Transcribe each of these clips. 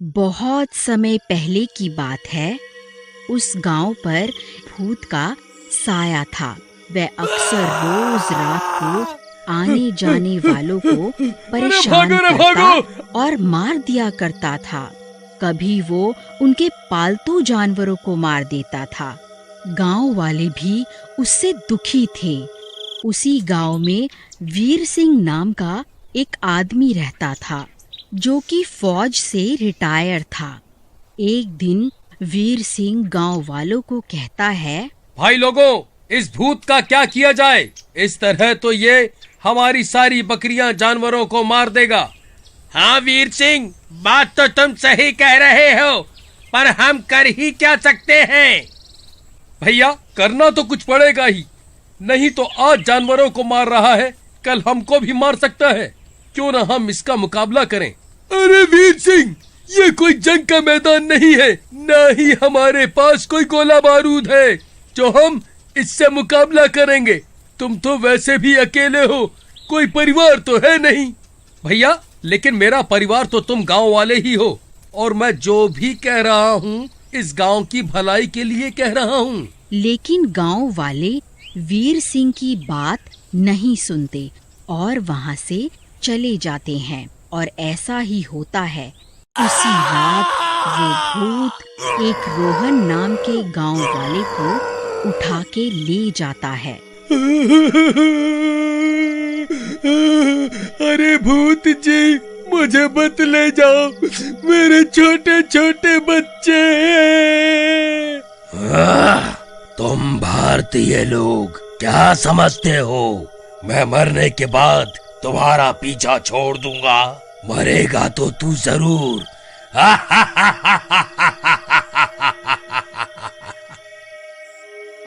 बहुत समय पहले की बात है। उस गांव पर भूत का साया था। वह अक्सर रोज रात को आने जाने वालों को परेशान करता और मार दिया करता था। कभी वो उनके पालतू जानवरों को मार देता था। गांव वाले भी उससे दुखी थे। उसी गांव में वीर सिंह नाम का एक आदमी रहता था, जो कि फौज से रिटायर था। एक दिन वीर सिंह गांव वालों को कहता है, भाई लोगों, इस भूत का क्या किया जाए? इस तरह तो ये हमारी सारी बकरियां जानवरों को मार देगा। हाँ वीर सिंह, बात तो तुम सही कह रहे हो, पर हम कर ही क्या सकते हैं? भैया, करना तो कुछ पड़ेगा ही। नहीं तो आज जानवरों को मार रहा है, कल हमको भी मार सकता है। क्यों ना हम इसका मुकाबला करें? अरे वीर सिंह, ये कोई जंग का मैदान नहीं है, न ही हमारे पास कोई गोला बारूद है जो हम इससे मुकाबला करेंगे। तुम तो वैसे भी अकेले हो, कोई परिवार तो है नहीं। भैया, लेकिन मेरा परिवार तो तुम गांव वाले ही हो, और मैं जो भी कह रहा हूँ इस गांव की भलाई के लिए कह रहा हूँ। लेकिन गांव वाले वीर सिंह की बात नहीं सुनते और वहाँ से चले जाते हैं। और ऐसा ही होता है। उसी रात वो भूत एक रोहन नाम के गांव वाले को उठा के ले जाता है। अरे भूत जी, मुझे मत ले जाओ, मेरे छोटे छोटे बच्चे। तुम भारतीय लोग क्या समझते हो? मैं मरने के बाद तुम्हारा पीछा छोड़ दूंगा? मरेगा तो तू जरूर।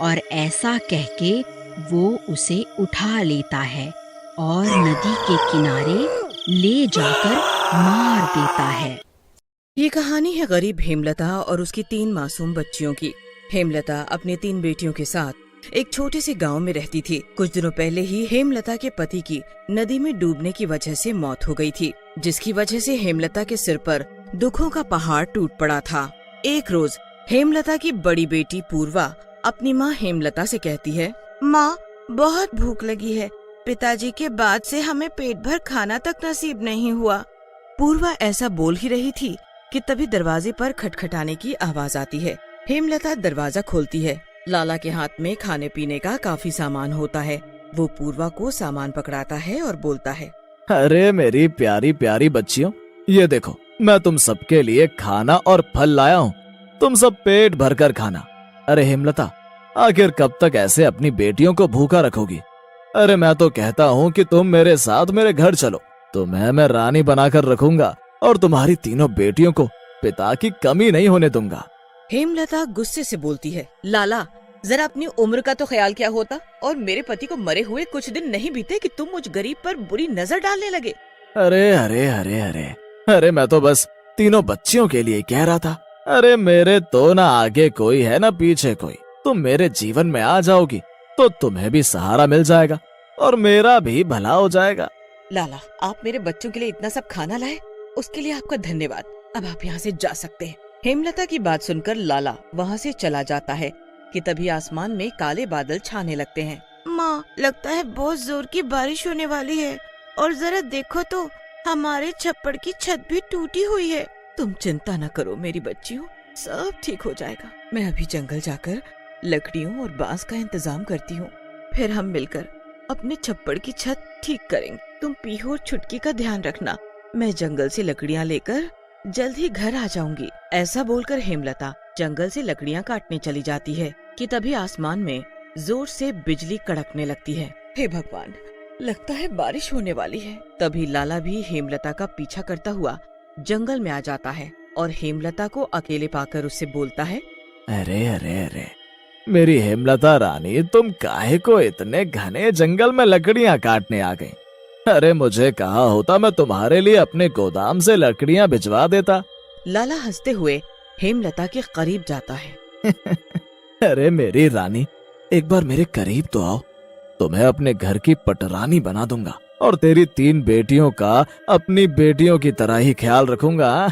और ऐसा कह के वो उसे उठा लेता है और नदी के किनारे ले जाकर मार देता है। ये कहानी है गरीब हेमलता और उसकी 3 मासूम बच्चियों की। हेमलता अपने 3 बेटियों के साथ एक छोटे से गांव में रहती थी। कुछ दिनों पहले ही हेमलता के पति की नदी में डूबने की वजह से मौत हो गई थी, जिसकी वजह से हेमलता के सिर पर दुखों का पहाड़ टूट पड़ा था। एक रोज हेमलता की बड़ी बेटी पूर्वा अपनी माँ हेमलता से कहती है, माँ, बहुत भूख लगी है। पिताजी के बाद से हमें पेट भर खाना तक नसीब नहीं हुआ। पूर्वा ऐसा बोल ही रही थी कि तभी दरवाजे पर खटखटाने की आवाज आती है। हेमलता दरवाजा खोलती है। लाला के हाथ में खाने पीने का काफी सामान होता है। वो पूर्वा को सामान पकड़ाता है और बोलता है, अरे मेरी प्यारी प्यारी बच्चियों, ये देखो, मैं तुम सबके लिए खाना और फल लाया हूँ। तुम सब पेट भरकर खाना। अरे हेमलता, आखिर कब तक ऐसे अपनी बेटियों को भूखा रखोगी? अरे मैं तो कहता हूँ कि तुम मेरे साथ मेरे घर चलो, तुम्हें मैं रानी बनाकर रखूंगा और तुम्हारी तीनों बेटियों को पिता की कमी नहीं होने दूंगा। हेमलता गुस्से से बोलती है, लाला, जरा अपनी उम्र का तो ख्याल क्या होता, और मेरे पति को मरे हुए कुछ दिन नहीं बीते कि तुम मुझ गरीब पर बुरी नजर डालने लगे। अरे अरे अरे अरे अरे, मैं तो बस तीनों बच्चियों के लिए कह रहा था। अरे मेरे तो ना आगे कोई है ना पीछे कोई। तुम मेरे जीवन में आ जाओगी तो तुम्हें भी सहारा मिल जाएगा और मेरा भी भला हो जाएगा। लाला, आप मेरे बच्चों के लिए इतना सब खाना लाए, उसके लिए आपका धन्यवाद। अब आप यहाँ से जा सकते हैं। हेमलता की बात सुनकर लाला वहाँ से चला जाता है कि तभी आसमान में काले बादल छाने लगते हैं। माँ, लगता है बहुत जोर की बारिश होने वाली है, और जरा देखो तो हमारे छप्पड़ की छत भी टूटी हुई है। तुम चिंता न करो मेरी बच्चियों, सब ठीक हो जाएगा। मैं अभी जंगल जाकर लकड़ियों और बांस का इंतजाम करती हूँ, फिर हम मिलकर अपने छप्पड़ की छत ठीक करेंगे। तुम पीहू और छुटकी का ध्यान रखना। मैं जंगल से लकड़ियाँ लेकर जल्द ही घर आ जाऊंगी। ऐसा बोलकर हेमलता जंगल से लकड़ियाँ काटने चली जाती है कि तभी आसमान में जोर से बिजली कड़कने लगती है। हे भगवान, लगता है बारिश होने वाली है। तभी लाला भी हेमलता का पीछा करता हुआ जंगल में आ जाता है और हेमलता को अकेले पाकर उससे बोलता है, अरे अरे अरे, मेरी हेमलता रानी, तुम काहे को इतने घने जंगल में लकड़ियाँ काटने आ गई? अरे मुझे कहा होता, मैं तुम्हारे लिए अपने गोदाम से लकड़ियाँ भिजवा देता। लाला हंसते हुए हेमलता के करीब जाता है। अरे मेरी रानी, एक बार मेरे करीब तो आओ, तुम्हें अपने घर की पटरानी बना दूंगा और तेरी 3 बेटियों का अपनी बेटियों की तरह ही ख्याल रखूंगा।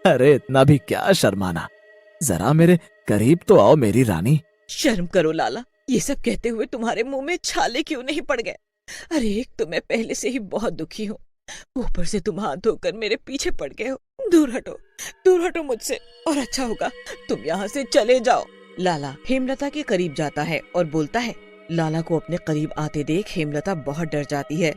अरे इतना भी क्या शर्माना, जरा मेरे करीब तो आओ मेरी रानी। शर्म करो लाला, ये सब कहते हुए तुम्हारे मुंह में छाले क्यों नहीं पड़ गए? अरे एक तो मैं पहले से ही बहुत दुखी हूँ, ऊपर से तुम हाथ धोकर मेरे पीछे पड़ गए हो। दूर हटो मुझसे, और अच्छा होगा तुम यहाँ से चले जाओ। लाला हेमलता के करीब जाता है और बोलता है। लाला को अपने करीब आते देख हेमलता बहुत डर जाती है।